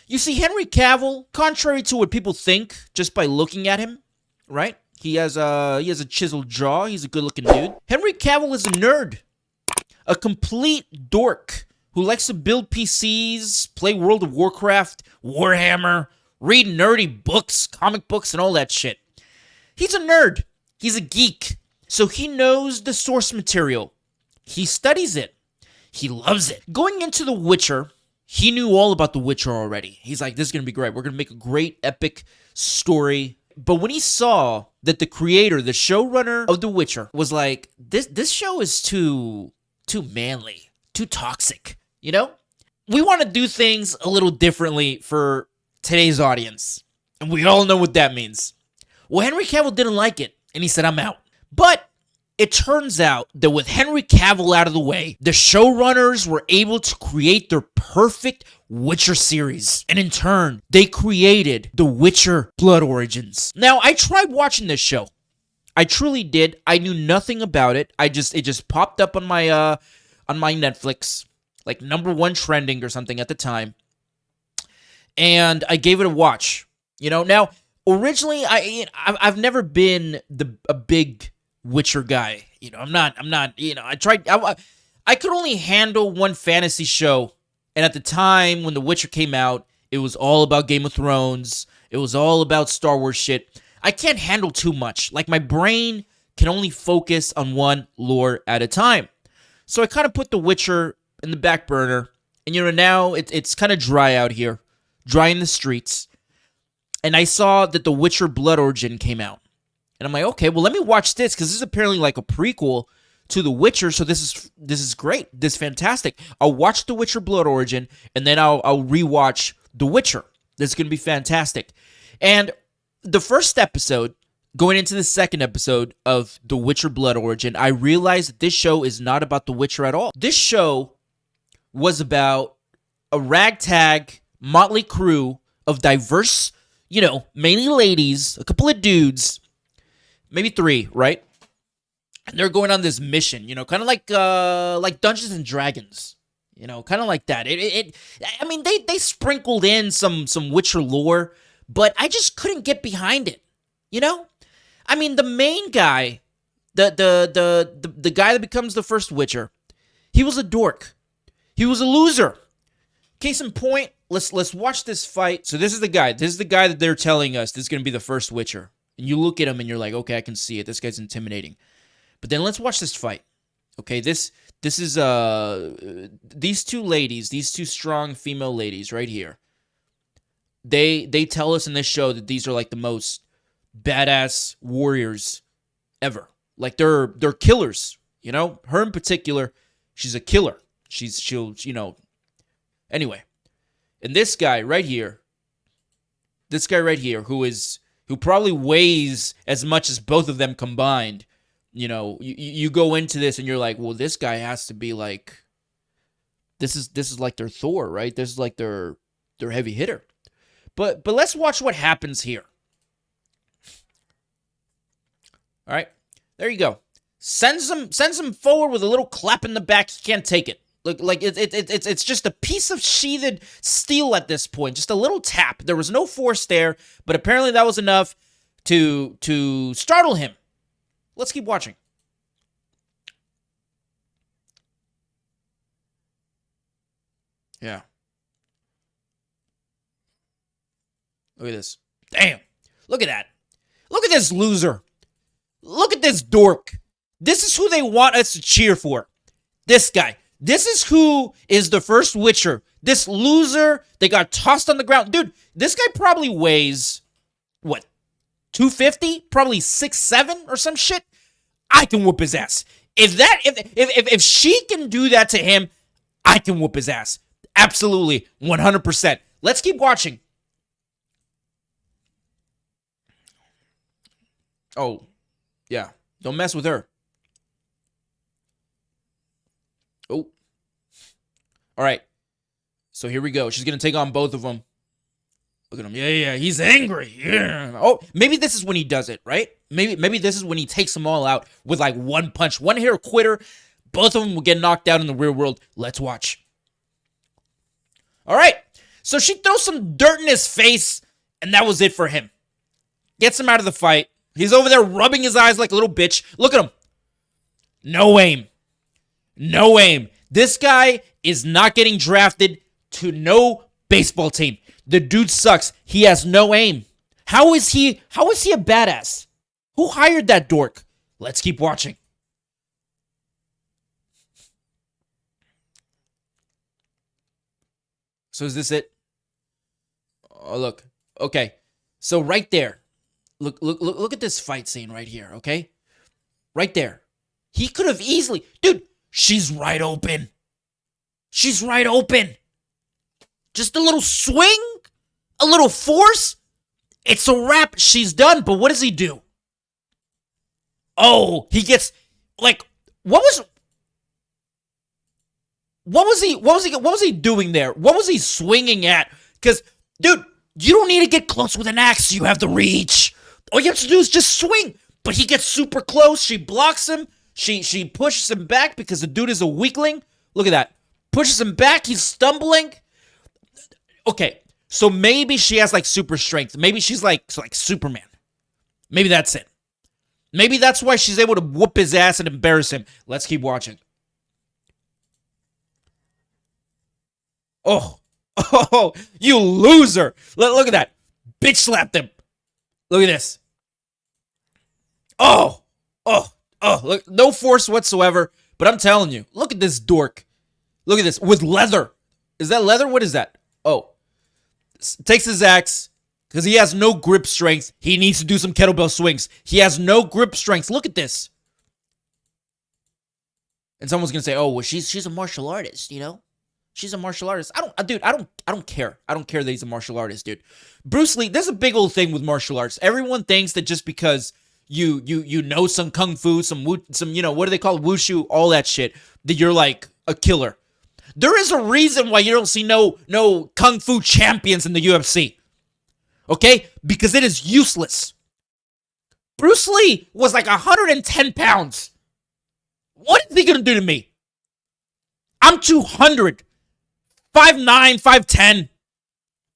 You see, Henry Cavill, contrary to what people think just by looking at him, right? He has a chiseled jaw. He's a good-looking dude. Henry Cavill is a nerd, a complete dork who likes to build PCs, play World of Warcraft, Warhammer, read nerdy books, comic books, and all that shit. He's a nerd. He's a geek. So he knows the source material. He studies it. He loves it. Going into The Witcher, he knew all about The Witcher already. He's like, this is going to be great. We're going to make a great, epic story. But when he saw that the creator, the showrunner of The Witcher, was like, this show is too manly, too toxic, you know? We want to do things a little differently for today's audience. And we all know what that means. Well, Henry Cavill didn't like it, and he said, I'm out. But it turns out that with Henry Cavill out of the way, the showrunners were able to create their perfect Witcher series. And in turn, they created The Witcher Blood Origins. Now, I tried watching this show. I truly did. I knew nothing about it. It just popped up on my Netflix, like #1 trending or something at the time. And I gave it a watch. You know, now originally I've never been a big Witcher guy. You know, I'm not, you know, I could only handle one fantasy show. And at the time when The Witcher came out, it was all about Game of Thrones. It was all about Star Wars shit. I can't handle too much. Like, my brain can only focus on one lore at a time. So I kind of put The Witcher in the back burner. And, you know, now it's kind of dry out here. Dry in the streets. And I saw that The Witcher Blood Origin came out. And I'm like, okay, well, let me watch this, because this is apparently like a prequel to The Witcher, so this is great. This is fantastic. I'll watch The Witcher Blood Origin, and then I'll rewatch The Witcher. This is going to be fantastic. And the first episode, going into the second episode of The Witcher Blood Origin, I realized that this show is not about The Witcher at all. This show was about a ragtag, motley crew of diverse, you know, mainly ladies, a couple of dudes, maybe 3, right? And they're going on this mission, you know, kind of like Dungeons and Dragons, you know, kind of like that. I mean, they sprinkled in some Witcher lore, but I just couldn't get behind it, you know. I mean, the main guy, the guy that becomes the first Witcher, he was a dork. He was a loser. Case in point, let's watch this fight. So this is the guy. This is the guy that they're telling us this is going to be the first Witcher. And you look at him and you're like, okay, I can see it. This guy's intimidating. But then let's watch this fight. Okay, this is these two ladies, these two strong female ladies right here. They tell us in this show that these are like the most badass warriors ever. Like they're killers, you know? Her in particular, she's a killer. She'll, you know. Anyway, and this guy right here, who probably weighs as much as both of them combined. You know, you go into this and you're like, well, this guy has to be like, this is like their Thor, right? This is like their heavy hitter. But let's watch what happens here. All right, there you go. Sends him forward with a little clap in the back. He can't take it. Look, like it's just a piece of sheathed steel at this point. Just a little tap. There was no force there, but apparently that was enough to startle him. Let's keep watching. Yeah. Look at this. Damn. Look at that. Look at this loser. Look at this dork. This is who they want us to cheer for. This guy. This is who is the first Witcher. This loser, they got tossed on the ground. Dude, this guy probably weighs, what, 250? Probably 6'7" or some shit. I can whoop his ass. If she can do that to him, I can whoop his ass. Absolutely, 100%. Let's keep watching. Oh, yeah. Don't mess with her. Oh. All right. So here we go. She's going to take on both of them. Look at him. Yeah. He's angry. Yeah. Oh, maybe this is when he does it, right? Maybe this is when he takes them all out with like one punch. One hitter quitter. Both of them will get knocked out in the real world. Let's watch. All right. So she throws some dirt in his face, and that was it for him. Gets him out of the fight. He's over there rubbing his eyes like a little bitch. Look at him. No aim. No aim. This guy is not getting drafted to no baseball team. The dude sucks. He has no aim. How is he a badass? Who hired that dork? Let's keep watching. So is this it? Oh, look. Okay. So right there. Look at this fight scene right here, okay? Right there. He could have easily... Dude, she's right open. She's right open. Just a little swing, a little force. It's a wrap. She's done. But what does he do? Oh, he gets like what was he doing there? What was he swinging at? Cuz dude, you don't need to get close with an axe. You have the reach. All you have to do is just swing. But he gets super close. She blocks him. She pushes him back because the dude is a weakling. Look at that. Pushes him back. He's stumbling. Okay, so maybe she has like super strength. Maybe she's like Superman. Maybe that's it. Maybe that's why she's able to whoop his ass and embarrass him. Let's keep watching. Oh, you loser. Look at that. Bitch slapped him. Look at this. Oh, look, no force whatsoever. But I'm telling you, look at this dork. Look at this, with leather. Is that leather? What is that? Oh. Takes his axe, because he has no grip strength. He needs to do some kettlebell swings. He has no grip strength. Look at this. And someone's going to say, oh, well, she's a martial artist, you know? She's a martial artist. I don't care. I don't care that he's a martial artist, dude. Bruce Lee, there's a big old thing with martial arts. Everyone thinks that just because you know some kung fu, some you know, what do they call it? Wushu, all that shit, that you're like a killer. There is a reason why you don't see no kung fu champions in the UFC. Okay? Because it is useless. Bruce Lee was like 110 pounds. What is he going to do to me? I'm 200. 5'9", 5'10".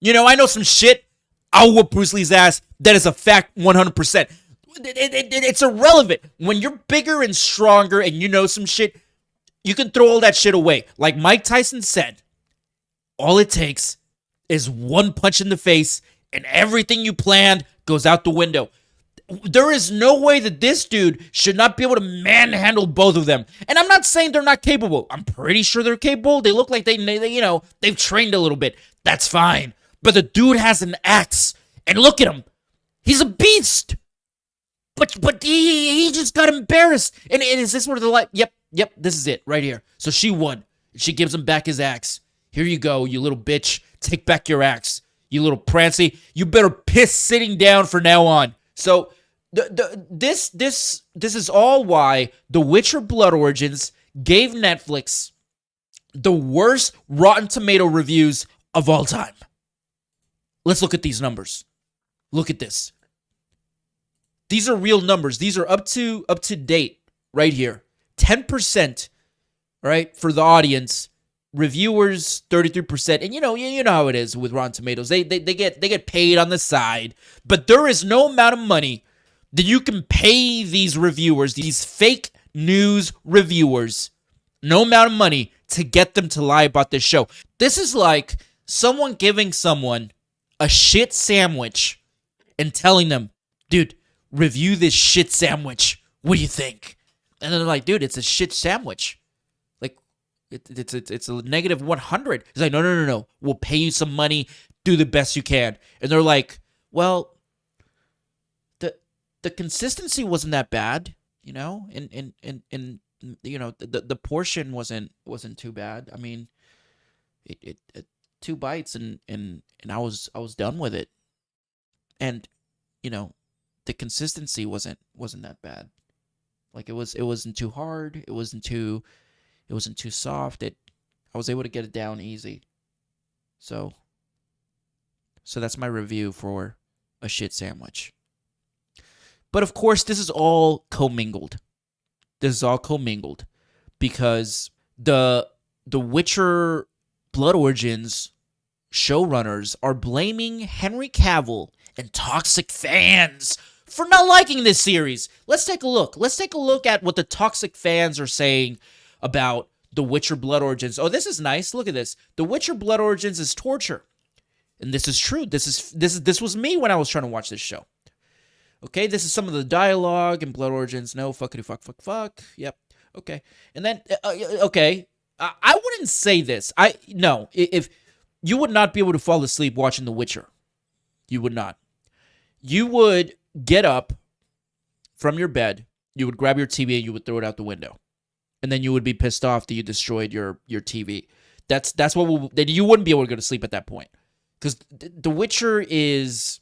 You know, I know some shit. I'll whoop Bruce Lee's ass. That is a fact 100%. It's irrelevant. When you're bigger and stronger and you know some shit, you can throw all that shit away. Like Mike Tyson said, all it takes is one punch in the face and everything you planned goes out the window. There is no way that this dude should not be able to manhandle both of them. And I'm not saying they're not capable. I'm pretty sure they're capable. They look like they you know, they've trained a little bit. That's fine. But the dude has an axe. And look at him. He's a beast. But he just got embarrassed. And is this where the light? Yep, this is it right here. So she won. She gives him back his axe. Here you go, you little bitch. Take back your axe. You little prancy. You better piss sitting down from now on. So this is all why The Witcher Blood Origins gave Netflix the worst Rotten Tomato reviews of all time. Let's look at these numbers. Look at this. These are real numbers. These are up to date right here. 10%, right, for the audience. Reviewers 33%. And you know how it is with Rotten Tomatoes. They get paid on the side, but there is no amount of money that you can pay these reviewers, these fake news reviewers, no amount of money to get them to lie about this show. This is like someone giving someone a shit sandwich and telling them, dude, review this shit sandwich. What do you think? And then they're like, dude, it's a shit sandwich. Like, it's a negative 100. He's like, no. We'll pay you some money. Do the best you can. And they're like, well, the consistency wasn't that bad, you know, and you know, the portion wasn't too bad. I mean, it 2 bites and I was done with it. And you know, the consistency wasn't that bad. Like it wasn't too hard, it wasn't too soft. I was able to get it down easy. So that's my review for a shit sandwich. But of course, this is all commingled. Because the Witcher Blood Origins showrunners are blaming Henry Cavill and toxic fans for not liking this series. Let's take a look. Let's take a look at what the toxic fans are saying about The Witcher Blood Origins. Oh, this is nice. Look at this. The Witcher Blood Origins is torture. And this is true. This was me when I was trying to watch this show. Okay, this is some of the dialogue in Blood Origins. No, fuckity fuck. Yep. Okay. And then, okay. I wouldn't say this. No. If you would not be able to fall asleep watching The Witcher. You would not. You would get up from your bed, you would grab your TV and you would throw it out the window. And then you would be pissed off that you destroyed your TV. That's what that you wouldn't be able to go to sleep at that point. Because The Witcher is...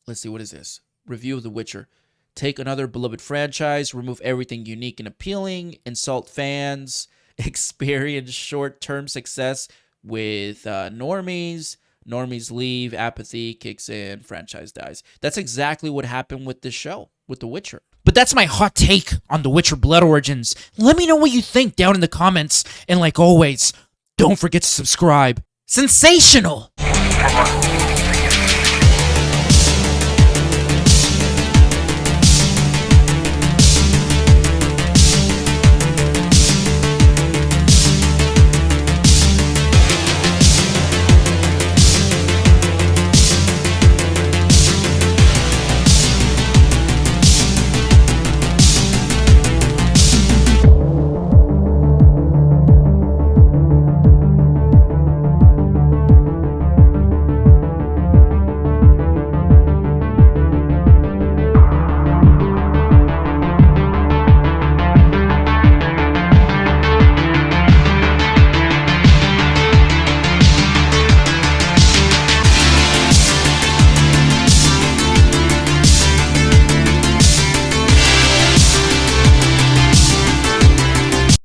Let's see, what is this? Review of The Witcher. Take another beloved franchise, remove everything unique and appealing, insult fans, experience short-term success with normies. Normies leave, apathy kicks in, franchise dies. That's exactly what happened with this show, with The Witcher. But that's my hot take on The Witcher Blood Origins. Let me know what you think down in the comments. And like always, don't forget to subscribe. Sensational!